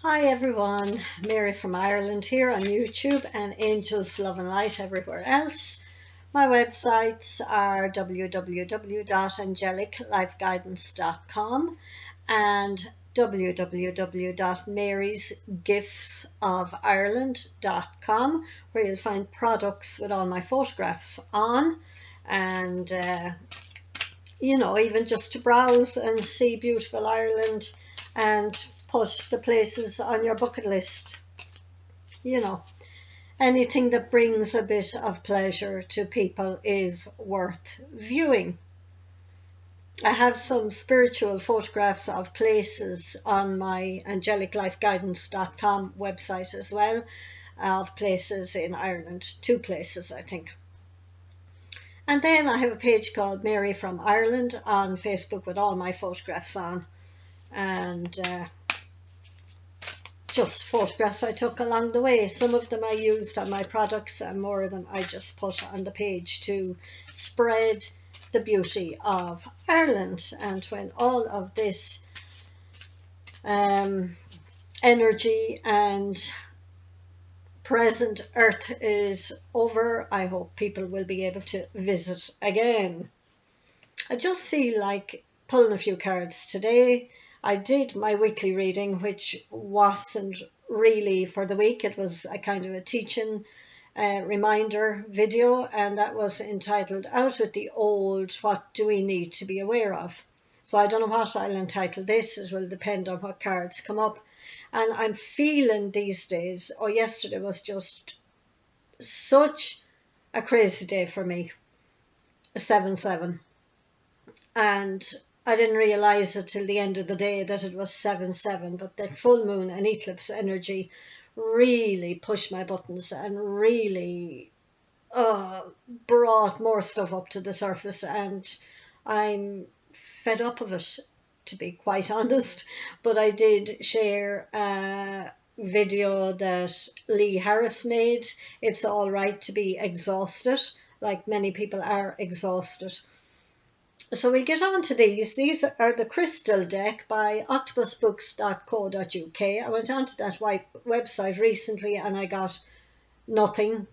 Hi everyone, Mary from Ireland here on YouTube and Angels Love and Light everywhere else. My websites are www.angeliclifeguidance.com and www.marysgiftsofIreland.com, where you'll find products with all my photographs on, and even just to browse and see beautiful Ireland and put the places on your bucket list. Anything that brings a bit of pleasure to people is worth viewing. I have some spiritual photographs of places on my angeliclifeguidance.com website as well, of places in Ireland, 2 places I think. And then I have a page called Mary from Ireland on Facebook with all my photographs on, and just photographs I took along the way. Some of them I used on my products and more of them I just put on the page to spread the beauty of Ireland. And when all of this energy and present earth is over, I hope people will be able to visit again. I just feel like pulling a few cards today. I did my weekly reading, which wasn't really for the week. It was a kind of a teaching reminder video, and that was entitled Out with the Old, What Do We Need to Be Aware Of? So I don't know what I'll entitle this. It will depend on what cards come up. And I'm feeling these days, yesterday was just such a crazy day for me, 7-7. And I didn't realize it till the end of the day that it was 7-7, but that full moon and eclipse energy really pushed my buttons and really brought more stuff up to the surface, and I'm fed up of it, to be quite honest. But I did share a video that Lee Harris made. It's all right to be exhausted, like many people are exhausted. So we get on to these. These are the Crystal deck by octopusbooks.co.uk. I went onto that website recently and I got nothing,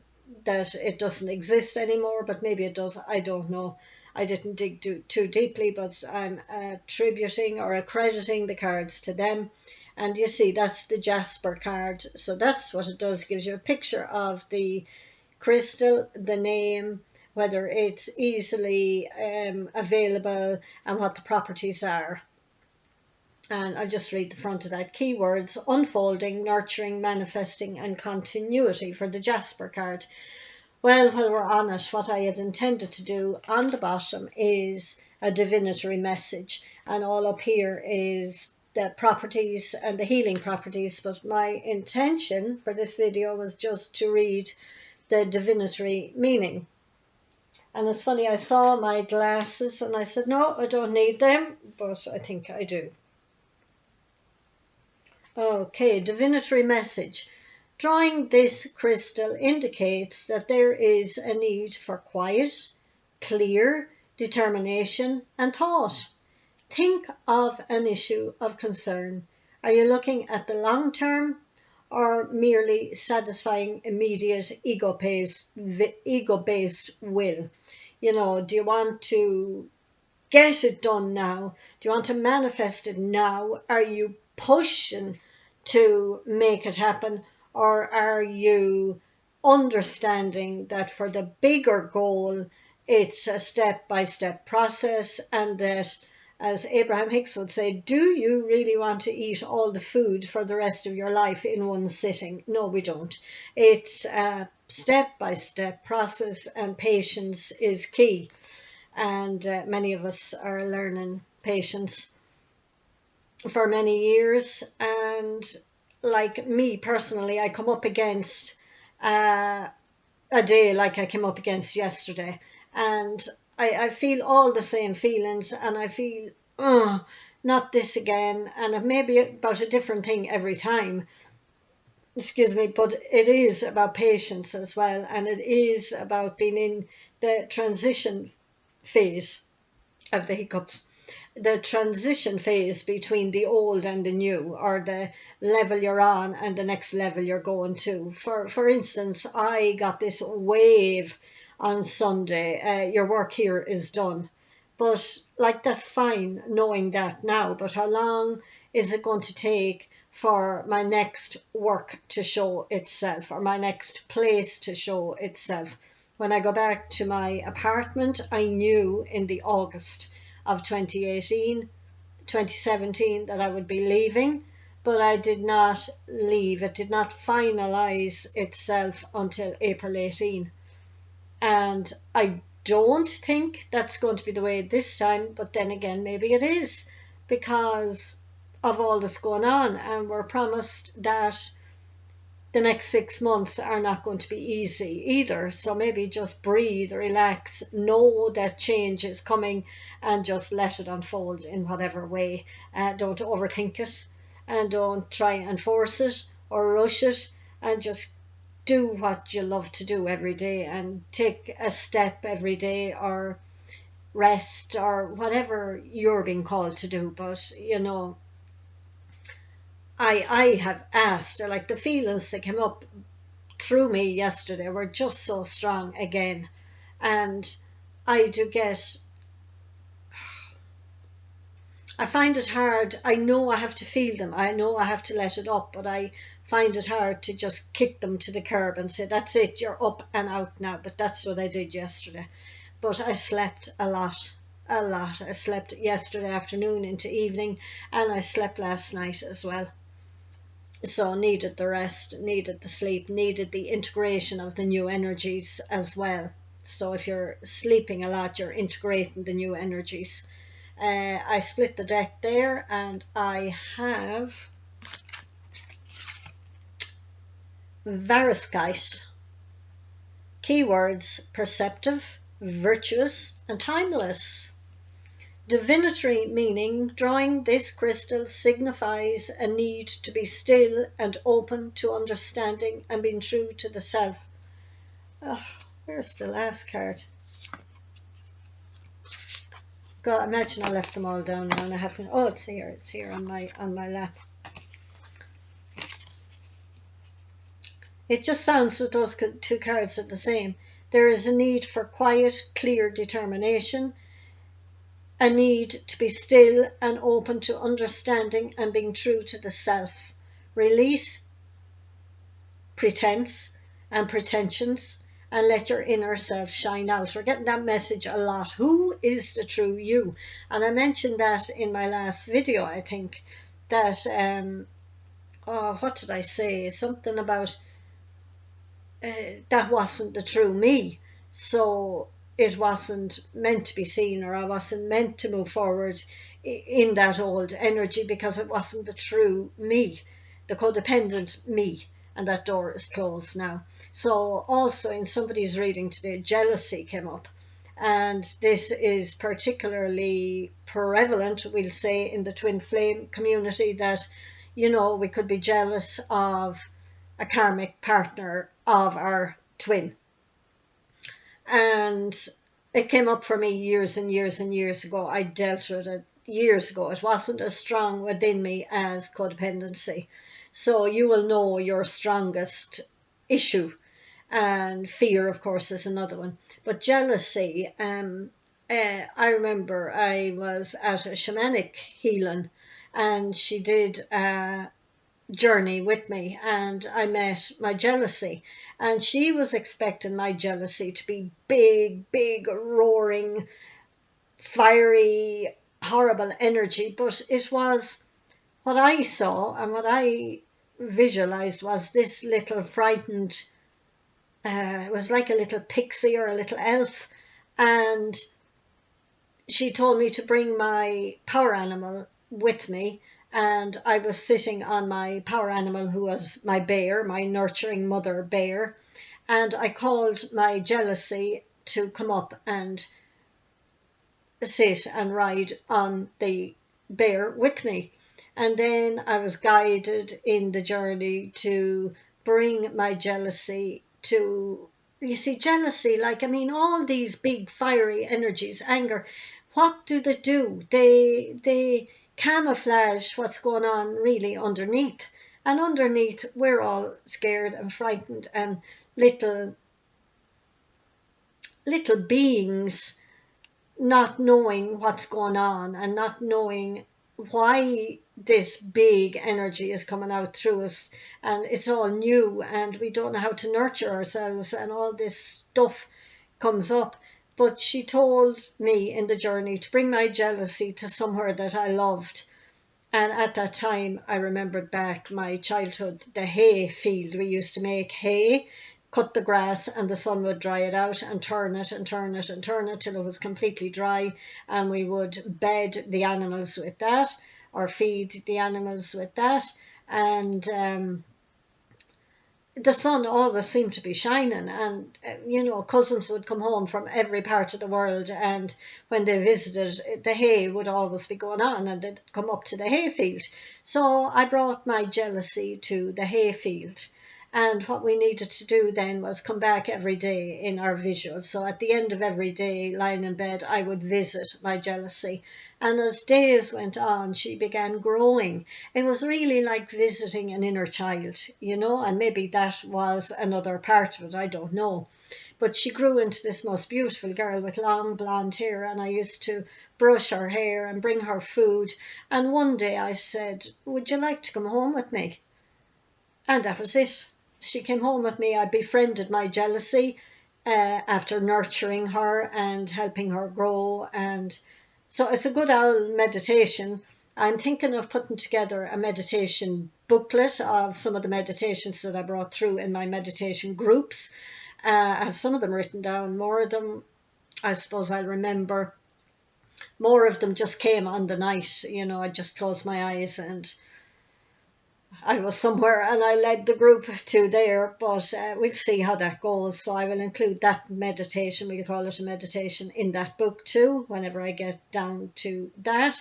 that it doesn't exist anymore, but maybe it does, I don't know. I didn't dig too deeply, but I'm attributing or accrediting the cards to them. And you see, that's the Jasper card. So that's what it does, gives you a picture of the crystal, the name, whether it's easily available, and what the properties are. And I'll just read the front of that. Keywords: unfolding, nurturing, manifesting, and continuity for the Jasper card. Well, while we're on it, what I had intended to do on the bottom is a divinatory message, and all up here is the properties and the healing properties, but my intention for this video was just to read the divinatory meaning. And it's funny, I saw my glasses and I said, no, I don't need them, but I think I do. Okay, divinatory message. Drawing this crystal indicates that there is a need for quiet, clear determination and thought. Think of an issue of concern. Are you looking at the long term or merely satisfying immediate ego-based will? Do you want to get it done now? Do you want to manifest it now? Are you pushing to make it happen? Or are you understanding that for the bigger goal, it's a step-by-step process, and that, as Abraham Hicks would say, do you really want to eat all the food for the rest of your life in one sitting? No, we don't. It's a step-by-step process, and patience is key. And many of us are learning patience for many years. And like me personally, I come up against a day like I came up against yesterday, and I feel all the same feelings, and I feel, not this again, and it may be about a different thing every time, excuse me, but it is about patience as well, and it is about being in the transition phase of the hiccups. the transition phase between the old and the new, or the level you're on and the next level you're going to. For instance, I got this wave on Sunday, your work here is done. But like, that's fine knowing that now, but how long is it going to take for my next work to show itself, or my next place to show itself? When I go back to my apartment, I knew in the August of 2017 that I would be leaving, but I did not leave. It did not finalize itself until April 18. And I don't think that's going to be the way this time, but then again, maybe it is, because of all that's going on, and we're promised that the next 6 months are not going to be easy either. So maybe just breathe, relax, know that change is coming, and just let it unfold in whatever way. Don't overthink it, and don't try and force it or rush it, and just do what you love to do every day, and take a step every day, or rest, or whatever you're being called to do. But I have asked, like, the feelings that came up through me yesterday were just so strong again. And I find it hard. I know I have to feel them. I know I have to let it up, but I find it hard to just kick them to the curb and say, that's it, you're up and out now. But that's what I did yesterday. But I slept a lot. I slept yesterday afternoon into evening, and I slept last night as well. So needed the rest, needed the sleep, needed the integration of the new energies as well. So if you're sleeping a lot, you're integrating the new energies. I split the deck there, and I have Varusgite. Keywords: perceptive, virtuous, and timeless. Divinatory meaning: drawing this crystal signifies a need to be still and open to understanding and being true to the self. Oh, where's the last card? God, imagine I left them all down now and I haven't. Oh, it's here on my lap. It just sounds that those two cards are the same. There is a need for quiet, clear determination, a need to be still and open to understanding and being true to the self. Release pretense and pretensions, and let your inner self shine out. We're getting that message a lot. Who is the true you? And I mentioned that in my last video, I think, that, what did I say? Something about that wasn't the true me. So it wasn't meant to be seen, or I wasn't meant to move forward in that old energy, because it wasn't the true me, the codependent me, and that door is closed now. So also in somebody's reading today, jealousy came up, and this is particularly prevalent, we'll say, in the twin flame community, that we could be jealous of a karmic partner of our twin. And it came up for me years and years and years ago. I dealt with it years ago. It wasn't as strong within me as codependency. So you will know your strongest issue. And fear, of course, is another one. But jealousy, I remember I was at a shamanic healing, and she did a journey with me, and I met my jealousy, and she was expecting my jealousy to be big, roaring, fiery, horrible energy. But it was, what I saw and what I visualized was this little frightened, it was like a little pixie or a little elf, and she told me to bring my power animal with me. And I was sitting on my power animal, who was my bear, my nurturing mother bear. And I called my jealousy to come up and sit and ride on the bear with me. And then I was guided in the journey to bring my jealousy to, jealousy, all these big fiery energies, anger, what do? They camouflage what's going on really underneath. And underneath, we're all scared and frightened and little beings, not knowing what's going on and not knowing why this big energy is coming out through us, and it's all new and we don't know how to nurture ourselves, and all this stuff comes up. But she told me in the journey to bring my jealousy to somewhere that I loved. And at that time, I remembered back my childhood, the hay field. We used to make hay, cut the grass, and the sun would dry it out and turn it and turn it and turn it till it was completely dry. And we would bed the animals with that, or feed the animals with that. And the sun always seemed to be shining, and cousins would come home from every part of the world, and when they visited, the hay would always be going on and they'd come up to the hayfield. So I brought my jealousy to the hayfield, and what we needed to do then was come back every day in our visuals. So at the end of every day, lying in bed, I would visit my jealousy. And as days went on, she began growing. It was really like visiting an inner child, and maybe that was another part of it, I don't know. But she grew into this most beautiful girl with long blonde hair, and I used to brush her hair and bring her food. And one day I said, would you like to come home with me? And that was it. She came home with me. I befriended my jealousy after nurturing her and helping her grow. And so it's a good old meditation. I'm thinking of putting together a meditation booklet of some of the meditations that I brought through in my meditation groups. I have some of them written down. More of them, I suppose I'll remember. More of them just came on the night. I just closed my eyes and I was somewhere and I led the group to there, but we'll see how that goes. So I will include that meditation, we'll call it a meditation, in that book too, whenever I get down to that.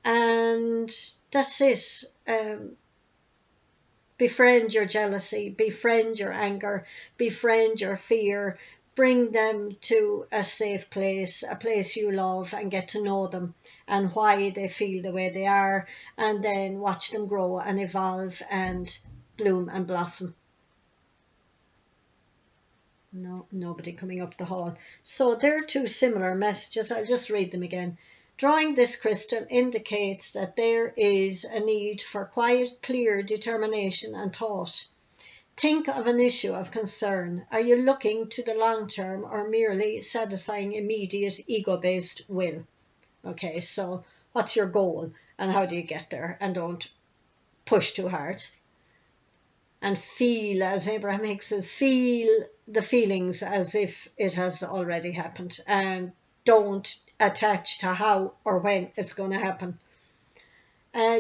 And that's it. Befriend your jealousy, befriend your anger, befriend your fear. Bring them to a safe place, a place you love, and get to know them and why they feel the way they are, and then watch them grow and evolve and bloom and blossom. No, nobody coming up the hall. So there are two similar messages. I'll just read them again. Drawing this crystal indicates that there is a need for quiet, clear determination and thought. Think of an issue of concern. Are you looking to the long term or merely satisfying immediate ego-based will? Okay, so what's your goal and how do you get there? And don't push too hard. And feel, as Abraham Hicks says, feel the feelings as if it has already happened. And don't attach to how or when it's going to happen.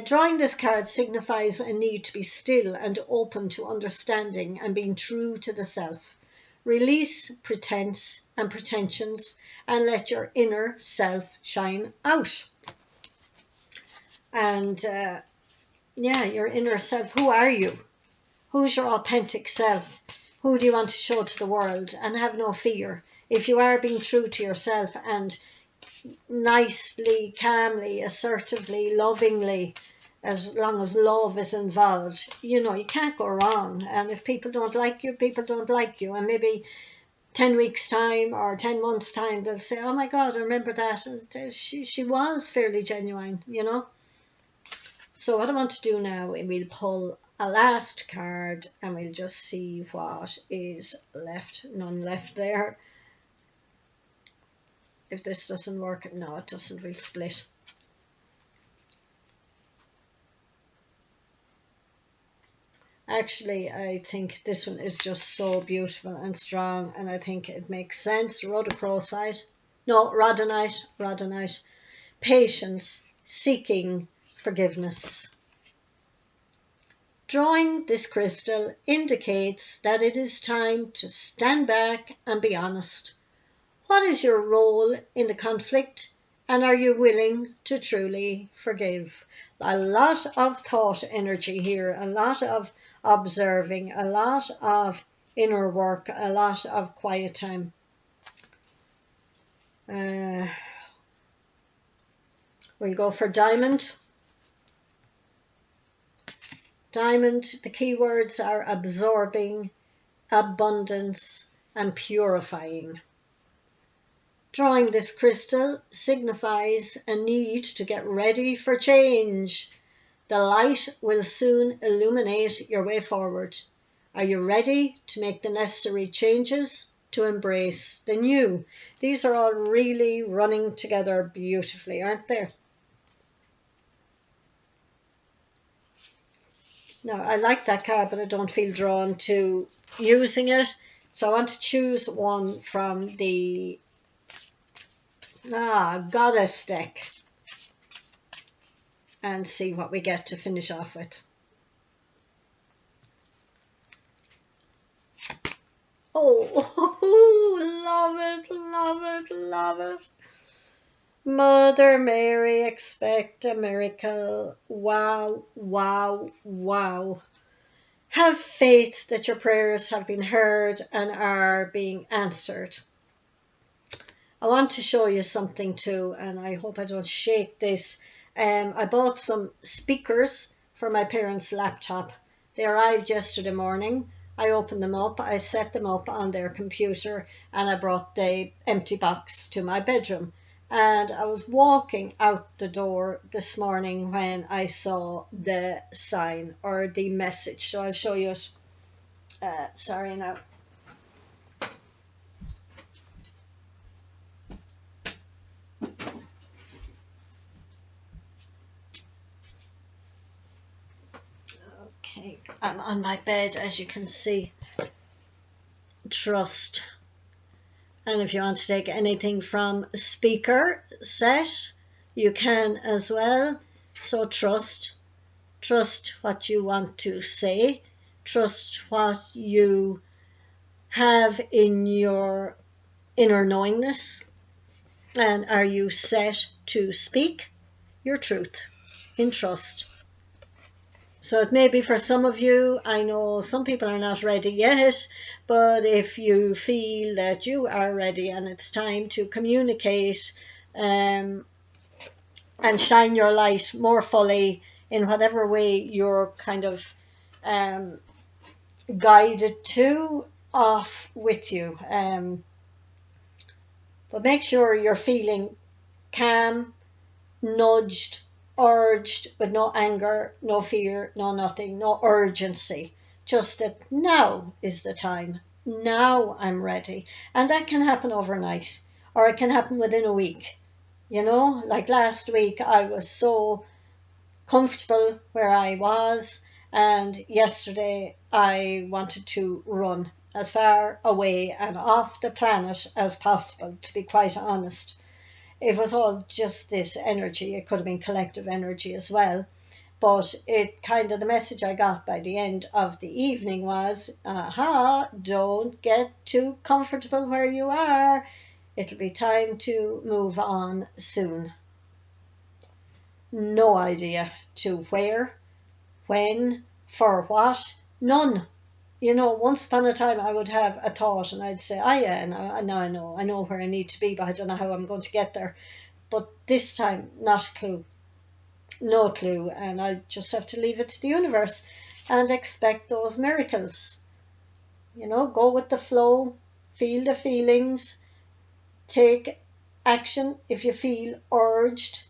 Drawing this card signifies a need to be still and open to understanding and being true to the self. Release pretense and pretensions and let your inner self shine out. And your inner self, who are you? Who's your authentic self? Who do you want to show to the world? And have no fear. If you are being true to yourself and nicely, calmly, assertively, lovingly, as long as love is involved, you can't go wrong. And if people don't like you, people don't like you. And maybe 10 weeks time or 10 months time, they'll say, oh my God, I remember that. And she was fairly genuine, So what I want to do now, we'll pull a last card and we'll just see what is left. None left there. If this doesn't work, no, it doesn't, we'll split. Actually, I think this one is just so beautiful and strong, and I think it makes sense. Rhodochrosite. No, rhodonite. Patience, seeking forgiveness. Drawing this crystal indicates that it is time to stand back and be honest. What is your role in the conflict, and are you willing to truly forgive? A lot of thought energy here, a lot of observing, a lot of inner work, a lot of quiet time. We'll go for diamond. Diamond, the keywords are absorbing, abundance, and purifying. Drawing this crystal signifies a need to get ready for change. The light will soon illuminate your way forward. Are you ready to make the necessary changes to embrace the new? These are all really running together beautifully, aren't they? Now, I like that card, but I don't feel drawn to using it. So I want to choose one from the Goddess deck and see what we get to finish off with. Oh, love it, love it, love it. Mother Mary, expect a miracle. Wow, wow, wow. Have faith that your prayers have been heard and are being answered. I want to show you something too, and I hope I don't shake this. I bought some speakers for my parents' laptop. They arrived yesterday morning. I opened them up, I set them up on their computer, and I brought the empty box to my bedroom. And I was walking out the door this morning when I saw the sign or the message. So I'll show you it. Sorry now. Okay, I'm on my bed, as you can see. Trust. And if you want to take anything from speaker set, you can as well. So trust what you want to say, trust what you have in your inner knowingness, and are you set to speak your truth in trust. So it may be for some of you, I know some people are not ready yet, but if you feel that you are ready and it's time to communicate and shine your light more fully in whatever way you're kind of guided to, off with you. But make sure you're feeling calm, nudged, urged, with no anger, no fear, no nothing, no urgency. Just that now is the time. Now I'm ready. And that can happen overnight, or it can happen within a week. You know, like last week, I was so comfortable where I was, and yesterday I wanted to run as far away and off the planet as possible, to be quite honest. It was all just this energy. It could have been collective energy as well. But it kind of, the message I got by the end of the evening was, don't get too comfortable where you are. It'll be time to move on soon. No idea to where, when, for what, none. You know, once upon a time I would have a thought and I'd say, yeah, now I know where I need to be, but I don't know how I'm going to get there. But this time, not a clue. No clue. And I just have to leave it to the universe and expect those miracles. You know, go with the flow, feel the feelings, take action if you feel urged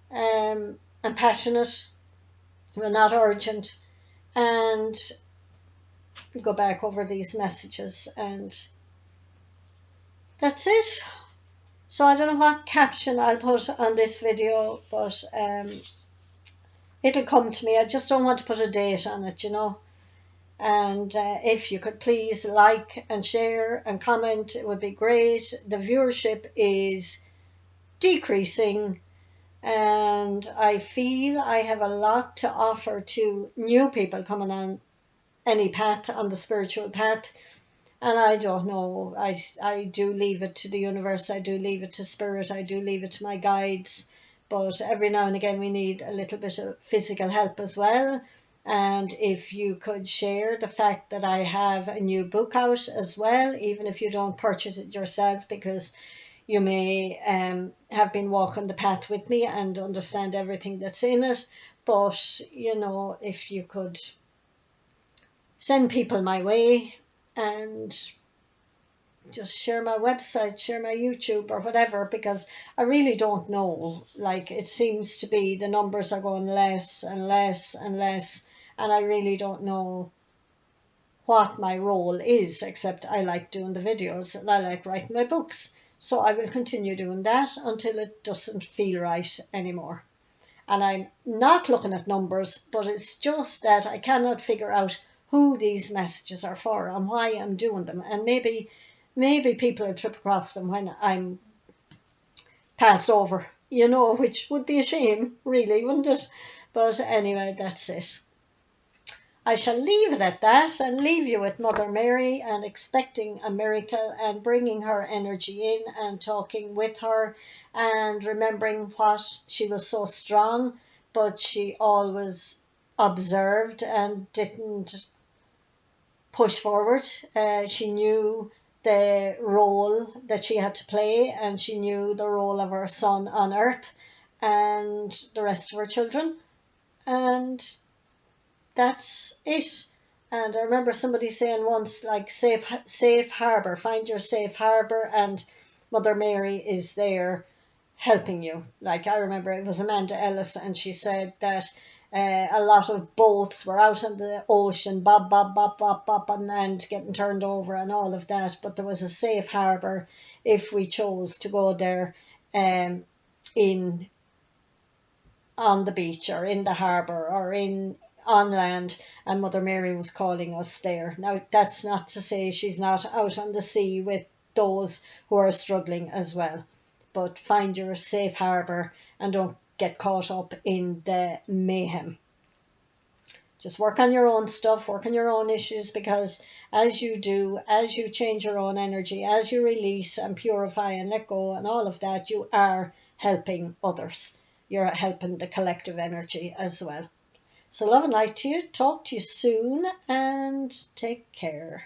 and passionate, well, not urgent, and go back over these messages, and that's it. So I don't know what caption I'll put on this video, but it'll come to me. I just don't want to put a date on it, you know. And if you could please like and share and comment, it would be great. The viewership is decreasing, and I feel I have a lot to offer to new people coming on any path, on the spiritual path. And I don't know, I do leave it to the universe, I do leave it to spirit, I do leave it to my guides, but every now and again we need a little bit of physical help as well. And if you could share the fact that I have a new book out as well, even if you don't purchase it yourself, because You may have been walking the path with me and understand everything that's in it, but you know, if you could send people my way and just share my website, share my YouTube or whatever, because I really don't know. Like, it seems to be the numbers are going less and less and less, and I really don't know what my role is, except I like doing the videos and I like writing my books. So I will continue doing that until it doesn't feel right anymore. And I'm not looking at numbers, but it's just that I cannot figure out who these messages are for and why I'm doing them. And maybe people will trip across them when I'm passed over, you know, which would be a shame, really, wouldn't it? But anyway, that's it. I shall leave it at that and leave you with Mother Mary and expecting a miracle and bringing her energy in and talking with her and remembering what she was so strong, but she always observed and didn't push forward. She knew the role that she had to play, and she knew the role of her son on earth and the rest of her children. And that's it. And I remember somebody saying once, like, safe harbor, find your safe harbor, and Mother Mary is there helping you. Like, I remember it was Amanda Ellis, and she said that a lot of boats were out on the ocean, bob, bob, bob, bob, bob, and getting turned over and all of that. But there was a safe harbor if we chose to go there, in on the beach or in the harbour or in on land, and Mother Mary was calling us there. Now, that's not to say she's not out on the sea with those who are struggling as well, but find your safe harbour and don't get caught up in the mayhem. Just work on your own stuff, work on your own issues, because as you do, as you change your own energy, as you release and purify and let go and all of that, you are helping others. You're helping the collective energy as well. So love and light to you. Talk to you soon and take care.